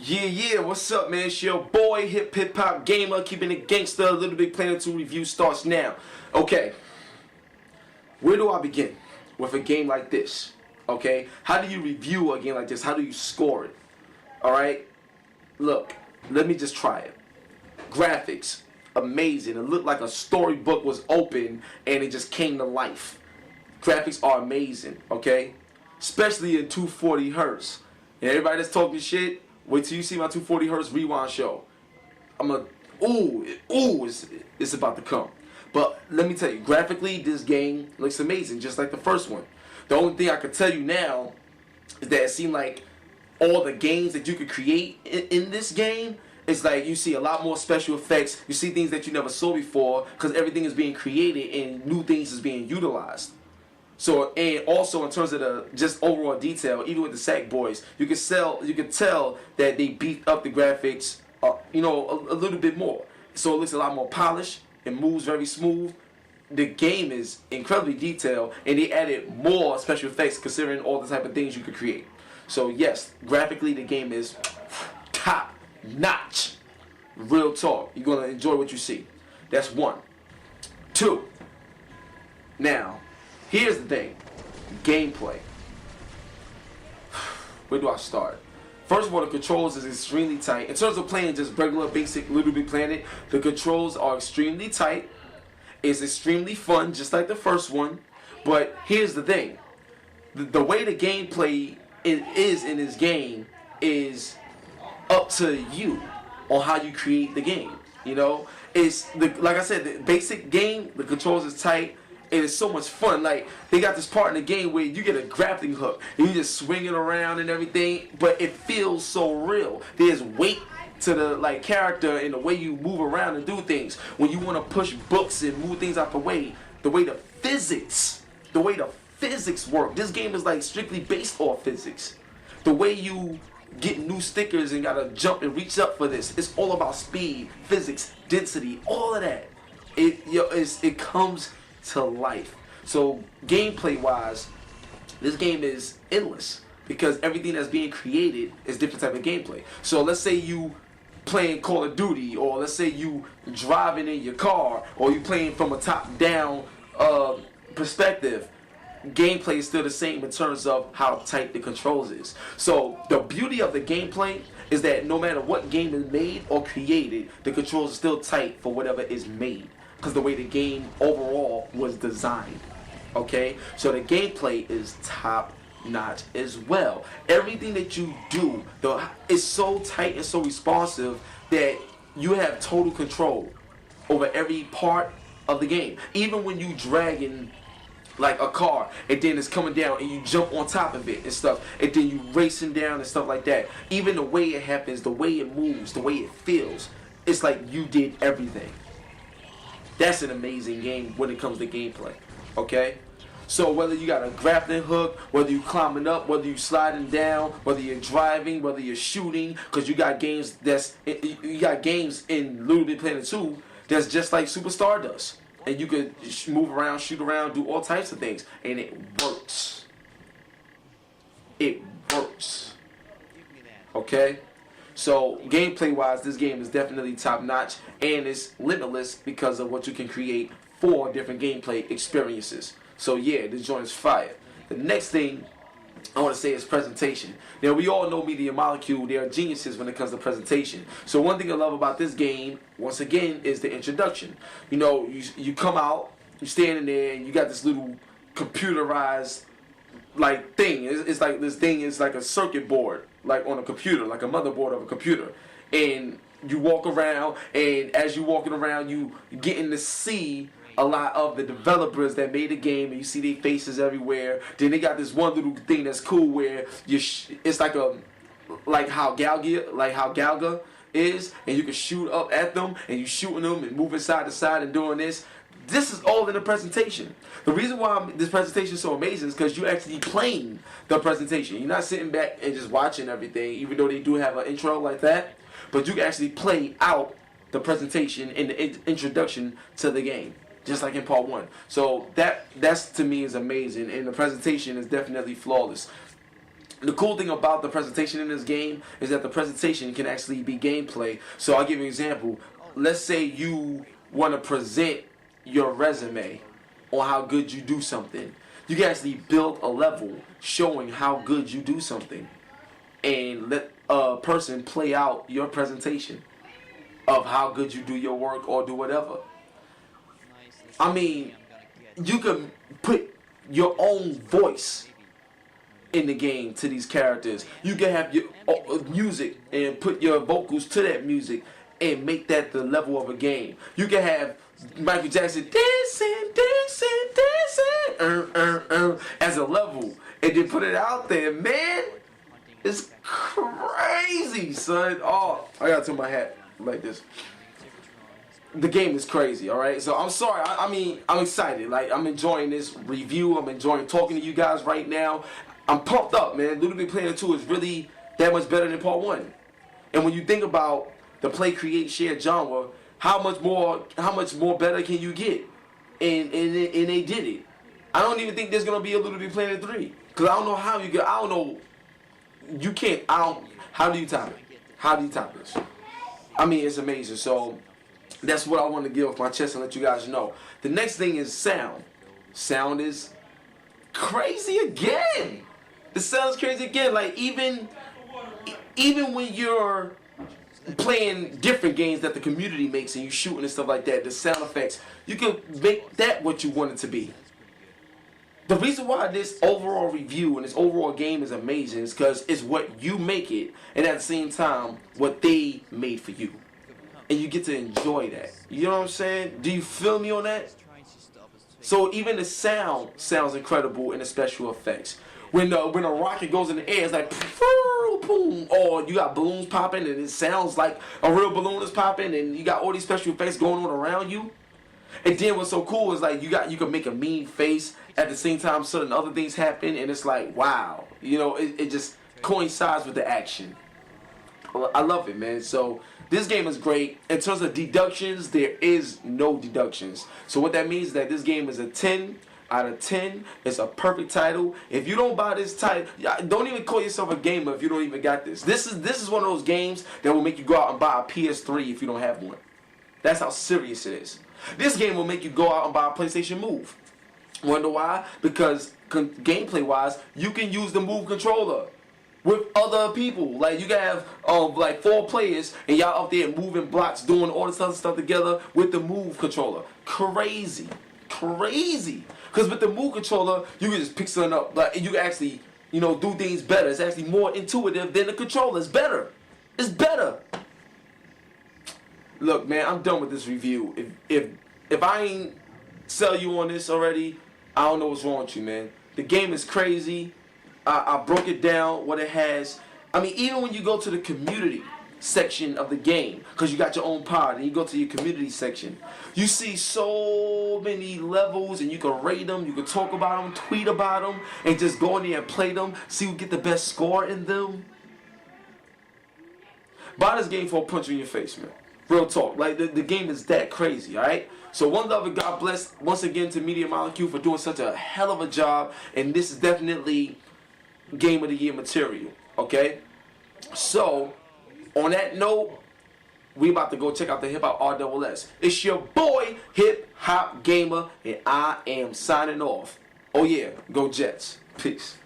Yeah, what's up, man? It's your boy, HipHopGamer, keeping it gangsta. Little Big Planet 2 review starts now. Okay, where do I begin with a game like this? Okay, how do you review a game like this? How do you score it? Alright, look, let me just try it. Graphics, amazing. It looked like a storybook was open and it just came to life. Graphics are amazing, okay? Especially in 240 hertz. And everybody that's talking shit, wait till you see my 240 hertz rewind show. It's about to come. But let me tell you, graphically, this game looks amazing, just like the first one. The only thing I can tell you now is that it seemed like all the games that you could create in this game, it's like you see a lot more special effects. You see things that you never saw before because everything is being created and new things is being utilized. So, and also in terms of the just overall detail, even with the Sack Boys, you could tell that they beefed up the graphics, a little bit more. So it looks a lot more polished. It moves very smooth. The game is incredibly detailed, and they added more special effects considering all the type of things you could create. So yes, graphically the game is top notch. Real talk. You're gonna enjoy what you see. That's one. Two. Now, here's the thing. Gameplay. Where do I start? First of all, the controls is extremely tight. In terms of playing just regular basic Little Big Planet, the controls are extremely tight. It's extremely fun, just like the first one. But here's the thing. The way the gameplay is in this game is up to you on how you create the game. You know, like I said, the basic game, the controls is tight. And it's so much fun. Like, they got this part in the game where you get a grappling hook and you just swing it around and everything, but it feels so real. There's weight to the character and the way you move around and do things. When you want to push books and move things out the way the physics work. This game is like strictly based off physics. The way you get new stickers and gotta jump and reach up for this, it's all about speed, physics, density, all of that. It comes to life. So gameplay wise, this game is endless because everything that's being created is different type of gameplay. So let's say you playing Call of Duty, or let's say you driving in your car, or you playing from a top down perspective. Gameplay is still the same in terms of how tight the controls is. So the beauty of the gameplay is that no matter what game is made or created, the controls are still tight for whatever is made, because the way the game overall was designed. Okay, so the gameplay is top notch as well. Everything that you do is so tight and so responsive that you have total control over every part of the game. Even when you dragging like a car and then it's coming down and you jump on top of it and stuff, and then you racing down and stuff like that, even the way it happens, the way it moves, the way it feels, it's like you did everything. That's an amazing game when it comes to gameplay, okay? So whether you got a grappling hook, whether you climbing up, whether you sliding down, whether you're driving, whether you're shooting, because you got games in Little Big Planet 2 that's just like Superstar does, and you could move around, shoot around, do all types of things, and it works. It works. Okay? So gameplay wise, this game is definitely top notch, and it's limitless because of what you can create for different gameplay experiences. So yeah, this joint is fire. The next thing I want to say is presentation. Now, we all know Media Molecule, they are geniuses when it comes to presentation. So one thing I love about this game, once again, is the introduction. You know, you come out, you're standing there, and you got this little computerized thing. It's like this thing is like a circuit board, like on a computer, like a motherboard of a computer. And you walk around, and as you're walking around, you getting to see a lot of the developers that made the game, and you see their faces everywhere. Then they got this one little thing that's cool where it's like how Galga is, and you can shoot up at them, and you shooting them and moving side to side and doing this. This is all in the presentation. The reason why this presentation is so amazing is because you're actually playing the presentation. You're not sitting back and just watching everything, even though they do have an intro like that. But you can actually play out the presentation and the introduction to the game, just like in part 1. So that's to me is amazing, and the presentation is definitely flawless. The cool thing about the presentation in this game is that the presentation can actually be gameplay. So I'll give you an example. Let's say you want to present your resume on how good you do something. You can actually build a level showing how good you do something and let a person play out your presentation of how good you do your work or do whatever. I mean, you can put your own voice in the game to these characters. You can have your music and put your vocals to that music and make that the level of a game. You can have Michael Jackson dancing, dancing, dancing, as a level, and then put it out there. Man, it's crazy, son. Oh, I gotta turn my hat like this. The game is crazy, all right? So I'm sorry. I mean, I'm excited. Like, I'm enjoying this review. I'm enjoying talking to you guys right now. I'm pumped up, man. Little Big Planet 2 is really that much better than Part 1. And when you think about the play, create, share genre, how much more better can you get? And they did it. I don't even think there's gonna be a Little Big Planet 3. Cause I don't know how you get. I don't know. You can't. How do you top it? How do you top this? I mean, it's amazing. So that's what I want to get off my chest and let you guys know. The next thing is sound. Sound is crazy again. The sound is crazy again. Like even when you're playing different games that the community makes and you shooting and stuff like that, the sound effects, you can make that what you want it to be. The reason why this overall review and this overall game is amazing is because it's what you make it, and at the same time, what they made for you. And you get to enjoy that. You know what I'm saying? Do you feel me on that? So even the sound sounds incredible in the special effects. When a rocket goes in the air, it's like boom, or you got balloons popping and it sounds like a real balloon is popping, and you got all these special effects going on around you. And then what's so cool is like you can make a mean face at the same time certain other things happen, and it's like wow, you know, it just coincides with the action. I love it, man. So this game is great. In terms of deductions, there is no deductions. So what that means is that this game is a 10 out of 10. It's a perfect title. If you don't buy this title, don't even call yourself a gamer if you don't even got this. This is one of those games that will make you go out and buy a PS3 if you don't have one. That's how serious it is. This game will make you go out and buy a PlayStation Move. Wonder why? Because gameplay-wise, you can use the Move controller with other people. Like you can have like 4 players and y'all out there moving blocks, doing all this other stuff together with the Move controller. Crazy. Because with the Move controller, you can just pick something up. Like you can actually, you know, do things better. It's actually more intuitive than the controller. It's better. It's better. Look, man, I'm done with this review. If I ain't sell you on this already, I don't know what's wrong with you, man. The game is crazy. I broke it down, what it has. I mean, even when you go to the community section of the game, because you got your own pod, and you go to your community section, you see so many levels, and you can rate them, you can talk about them, tweet about them, and just go in there and play them, see who get the best score in them. Buy this game for a punch in your face, man. Real talk. Like, the game is that crazy, alright? So one love and God bless once again to Media Molecule for doing such a hell of a job, and this is definitely Game of the Year material, okay? So, on that note, we about to go check out the Hip Hop RSS. It's your boy, Hip Hop Gamer, and I am signing off. Oh yeah, go Jets. Peace.